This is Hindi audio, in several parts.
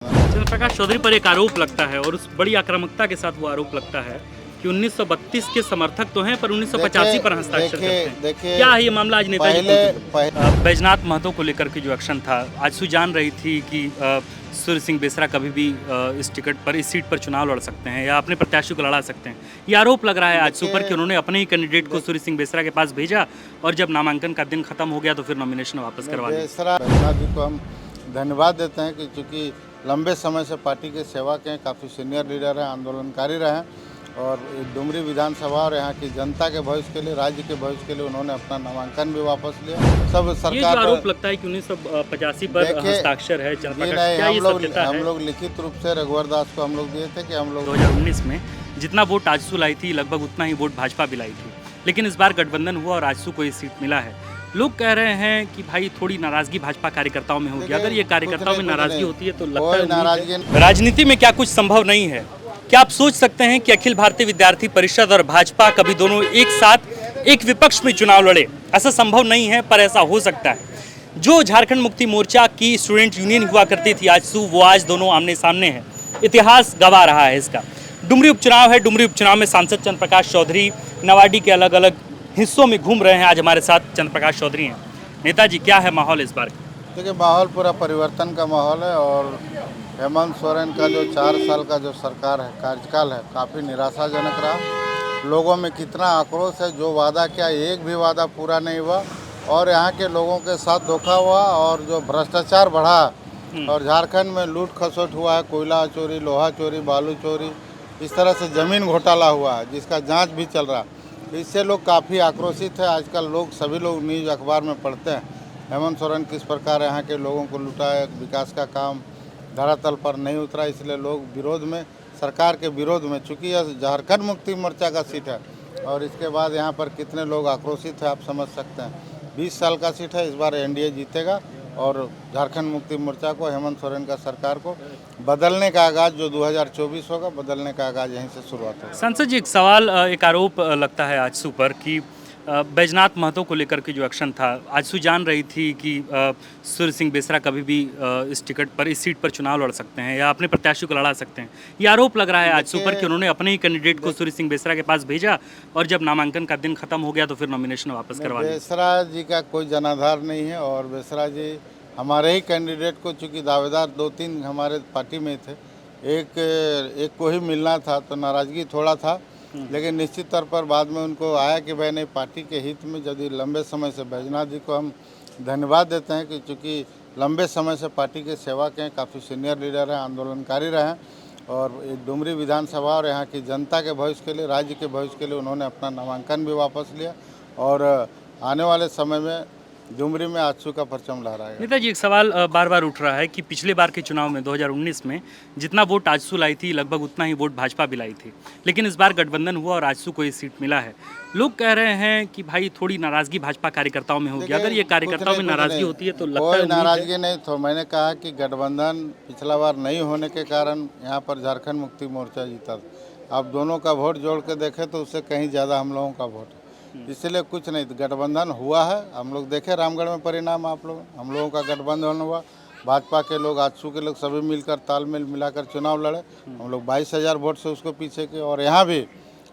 चंद्रप्रकाश चौधरी पर एक आरोप लगता है और उस बड़ी आक्रामकता के साथ वो आरोप लगता है कि 1932 के समर्थक तो हैं पर 1985 पर हस्ताक्षर करते हैं। देखिए क्या है ये मामला आज नेताजी पहले बैजनाथ महतो को लेकर के जो एक्शन था, आजसू जान रही थी कि सूर्य सिंह बेसरा कभी भी इस सीट पर चुनाव लड़ सकते हैं या अपने प्रत्याशी को लड़ा सकते हैं। ये आरोप लग रहा है आजसू पर कि उन्होंने अपने ही कैंडिडेट को सूर्य सिंह बेसरा के पास भेजा और जब नामांकन का दिन खत्म हो गया तो फिर नॉमिनेशन वापस करवा दिया। बेसरा बैजनाथ जी को हम धन्यवाद देते हैं कि चूँकि लंबे समय से पार्टी के सेवा के काफ़ी सीनियर लीडर हैं, आंदोलनकारी रहे हैं और डुमरी विधानसभा और यहाँ की जनता के भविष्य के लिए, राज्य के भविष्य के लिए उन्होंने अपना नामांकन भी वापस लिया। सब ये सरकार जो आरोप लगता है कि 1985 पर हस्ताक्षर है चंद्रप्रकाश, क्या ये सत्यता है? हम लोग लिखित रूप से रघुवर दास को हम लोग दिए थे कि हम लोग 2019 में जितना वोट आजसू लाई थी लगभग उतना ही वोट भाजपा भी लाई थी, लेकिन इस बार गठबंधन हुआ और आजसू को ये सीट मिला है। लोग कह रहे हैं कि भाई थोड़ी नाराजगी भाजपा कार्यकर्ताओं में होगी। अगर ये कार्यकर्ताओं में नाराजगी होती है तो लगता है नाराजगी राजनीति में क्या कुछ संभव नहीं है? क्या आप सोच सकते हैं कि अखिल भारतीय विद्यार्थी परिषद और भाजपा कभी दोनों एक साथ एक विपक्ष में चुनाव लड़े? ऐसा संभव नहीं है, पर ऐसा हो सकता है। जो झारखंड मुक्ति मोर्चा की स्टूडेंट यूनियन हुआ करती थी आजसू, वो आज दोनों आमने सामने हैं। इतिहास गवाह रहा है इसका। डुमरी उपचुनाव है। डुमरी उपचुनाव में सांसद चंद्रप्रकाश चौधरी नवाडी के अलग अलग हिस्सों में घूम रहे हैं। आज हमारे साथ चंद्रप्रकाश चौधरी हैं। नेताजी, क्या है माहौल इस बार? देखिए, माहौल पूरा परिवर्तन का माहौल है और हेमंत सोरेन का जो 4 साल का जो सरकार है, कार्यकाल है, काफ़ी निराशाजनक रहा। लोगों में कितना आक्रोश है, जो वादा किया एक भी वादा पूरा नहीं हुआ और यहाँ के लोगों के साथ धोखा हुआ और जो भ्रष्टाचार बढ़ा और झारखंड में लूट खसोट हुआ है, कोयला चोरी, लोहा चोरी, बालू चोरी, इस तरह से ज़मीन घोटाला हुआ है जिसका जांच भी चल रहा। इससे लोग काफ़ी आक्रोशित है। आजकल लोग सभी लोग न्यूज़ अखबार में पढ़ते हैं हेमंत सोरेन किस प्रकार यहाँ के लोगों को लूटा है, विकास का काम धरातल पर नहीं उतरा, इसलिए लोग विरोध में, सरकार के विरोध में, चूँकि यह झारखंड मुक्ति मोर्चा का सीट है और इसके बाद यहाँ पर कितने लोग आक्रोशित है आप समझ सकते हैं। 20 साल का सीट है, इस बार एनडीए जीतेगा और झारखंड मुक्ति मोर्चा को, हेमंत सोरेन का सरकार को बदलने का आगाज़ जो 2024 होगा, बदलने का आगाज़ यहीं से शुरुआत होगा। सांसद जी, एक सवाल, एक आरोप लगता है आजसू पर कि बैजनाथ महतो को लेकर के जो एक्शन था, आजसू जान रही थी कि सूर्य सिंह बेसरा कभी भी इस सीट पर चुनाव लड़ सकते हैं या अपने प्रत्याशी को लड़ा सकते हैं। ये आरोप लग रहा है आजसू पर कि उन्होंने अपने ही कैंडिडेट को सूर्य सिंह बेसरा के पास भेजा और जब नामांकन का दिन खत्म हो गया तो फिर नॉमिनेशन वापस करवा दिया। बेसरा जी का कोई जनाधार नहीं है और बेसरा जी हमारे ही कैंडिडेट को, चूँकि दावेदार 2-3 हमारे पार्टी में थे, एक को ही मिलना था तो नाराज़गी थोड़ा था, लेकिन निश्चित तौर पर बाद में उनको आया कि भाई नहीं, पार्टी के हित में यदि लंबे समय से बैजनाथ जी को हम धन्यवाद देते हैं कि चूँकि लंबे समय से पार्टी के सेवा के काफ़ी सीनियर लीडर हैं, आंदोलनकारी रहे हैं और डुमरी विधानसभा और यहाँ की जनता के भविष्य के लिए, राज्य के भविष्य के लिए उन्होंने अपना नामांकन भी वापस लिया और आने वाले समय में डुमरी में आजसू का परचम लहराएगा। नेताजी, एक सवाल बार बार उठ रहा है कि पिछले बार के चुनाव में 2019 में जितना वोट आजसू लाई थी लगभग उतना ही वोट भाजपा भी लाई थी, लेकिन इस बार गठबंधन हुआ और आजसू को ये सीट मिला है। लोग कह रहे हैं कि भाई थोड़ी नाराजगी भाजपा कार्यकर्ताओं में होगी। अगर ये कार्यकर्ताओं में नाराजगी होती है तो लगता है कोई नाराजगी नहीं। तो मैंने कहा कि गठबंधन पिछला बार नहीं होने के कारण यहाँ पर झारखंड मुक्ति मोर्चा जीता था। अब दोनों का वोट जोड़ के देखें तो उससे कहीं ज़्यादा हम लोगों का वोट है, इसलिए कुछ नहीं, गठबंधन हुआ है। हम लोग देखे रामगढ़ में परिणाम, आप लोग, हम लोगों का गठबंधन हुआ, भाजपा के लोग, आजसू के लोग सभी मिलकर तालमेल मिलाकर चुनाव लड़े। हम लोग 22,000 वोट से उसको पीछे किए और यहाँ भी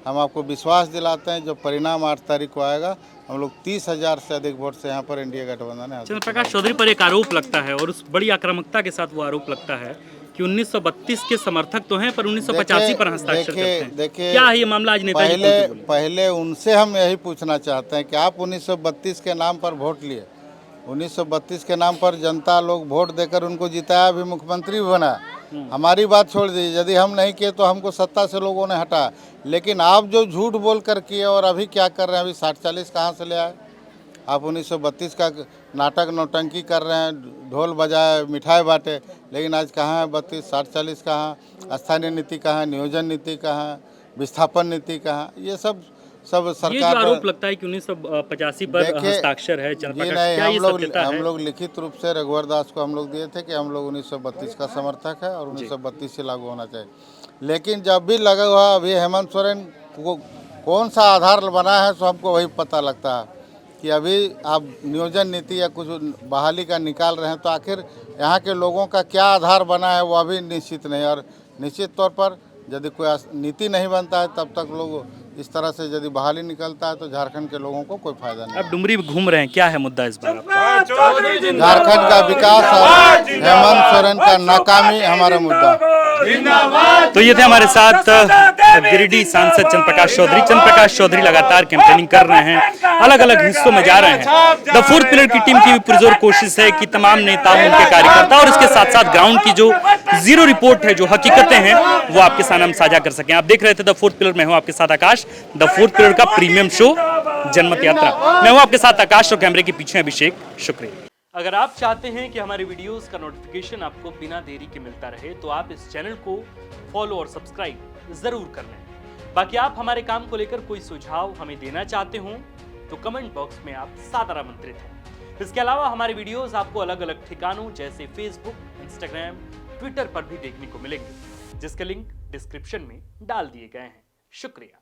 हम आपको विश्वास दिलाते हैं जब परिणाम 8 तारीख को आएगा, हम लोग 30,000 से अधिक वोट से यहाँ पर एनडीए गठबंधन है। चंद्रप्रकाश चौधरी पर एक आरोप लगता है और उस बड़ी आक्रामकता के साथ वो आरोप लगता है कि 1932 के समर्थक तो हैं पर 1985 पर हस्ताक्षर करते हैं। देखिए, क्या है ये मामला आज नेताजी? पहले उनसे हम यही पूछना चाहते हैं कि आप 1932 के नाम पर वोट लिए, 1932 के नाम पर जनता लोग वोट देकर उनको जिताया, भी मुख्यमंत्री भी बनाया। हमारी बात छोड़ दीजिए, यदि हम नहीं किए तो हमको सत्ता से लोगों ने हटाया, लेकिन आप जो झूठ बोल कर किए और अभी क्या कर रहे हैं, अभी 60-40 कहाँ से ले आए आप? 1932 का नाटक नौटंकी कर रहे हैं, ढोल बजाए, मिठाई बांटे, लेकिन आज कहाँ है 32, 60-40 कहाँ? स्थानीय नीति कहाँ है? नियोजन नीति कहाँ है? विस्थापन नीति कहाँ? ये सब सरकार। ये जो आरोप लगता है कि 1985 पर हस्ताक्षर है चंद्रप्रकाश, क्या ये सत्यता है? हम लोग लिखित रूप से रघुवर दास को हम लोग दिए थे कि हम लोग 1932 का समर्थक है और 1932 से लागू होना चाहिए, लेकिन जब भी लगा हुआ, अभी हेमंत सोरेन को कौन सा आधार बना है सो हमको वही पता लगता है। कि अभी आप नियोजन नीति या कुछ बहाली का निकाल रहे हैं, तो आखिर यहाँ के लोगों का क्या आधार बना है वो अभी निश्चित नहीं। और निश्चित तौर पर यदि कोई नीति नहीं बनता है तब तक लोग इस तरह से यदि बहाली निकलता है तो झारखंड के लोगों को कोई फायदा नहीं। अब डुमरी में घूम रहे हैं, क्या है मुद्दा इस बार? झारखंड का विकास और हेमंत सोरेन का नाकामी हमारा मुद्दा। तो ये थे हमारे साथ गिरिडीह सांसद चंद्रप्रकाश चौधरी। चंद्रप्रकाश चौधरी लगातार कैंपेनिंग कर रहे हैं, अलग अलग हिस्सों में जा रहे हैं। द फोर्थ पिलर की टीम की भी पुरजोर कोशिश है कि तमाम नेताओं, उनके कार्यकर्ता और इसके साथ साथ ग्राउंड की जो जीरो रिपोर्ट है, जो हकीकतें हैं, वो आपके सामने हम साझा कर सकें। आप देख रहे थे द फोर्थ पिलर में हूं आपके साथ आकाश, द फोर्थ पिलर का प्रीमियम शो जनमत यात्रा। मैं हूं आपके साथ आकाश और कैमरे के पीछे अभिषेक। शुक्रिया। अगर आप चाहते हैं कि हमारे वीडियोस का नोटिफिकेशन आपको बिना देरी के मिलता रहे तो आप इस चैनल को फॉलो और सब्सक्राइब जरूर कर लें। बाकी आप हमारे काम को लेकर कोई सुझाव हमें देना चाहते हो तो कमेंट बॉक्स में आप सादर आमंत्रित हैं। इसके अलावा हमारे वीडियोस आपको अलग अलग ठिकानों जैसे फेसबुक, इंस्टाग्राम, ट्विटर पर भी देखने को मिलेंगे, जिसके लिंक डिस्क्रिप्शन में डाल दिए गए हैं। शुक्रिया।